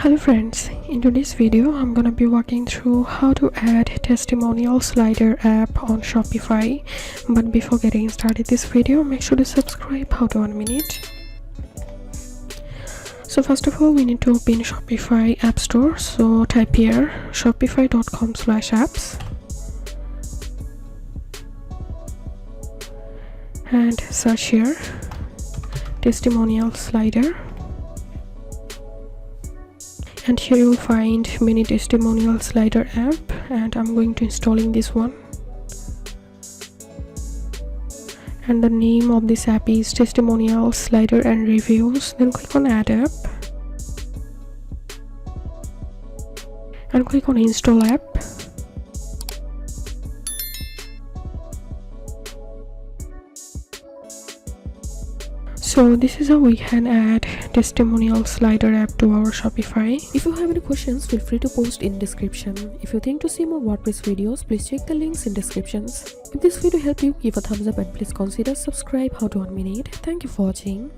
Hello friends, in today's video I'm gonna be walking through how to add testimonial slider app on Shopify. But before getting started this video, make sure to subscribe. How to 1 minute. So first of all, we need to open Shopify app store. So type here shopify.com/apps and search here testimonial slider. And here you will find many testimonial slider app, and I'm going to installing this one. And the name of this app is Testimonial Slider and Reviews. Then click on Add App and click on Install App. So this is how we can add testimonial slider app to our Shopify. If you have any questions, feel free to post in description. If you think to see more WordPress videos, please check the links in descriptions. If this video helped you, give a thumbs up and please consider subscribe. How to 1 minute. Thank you for watching.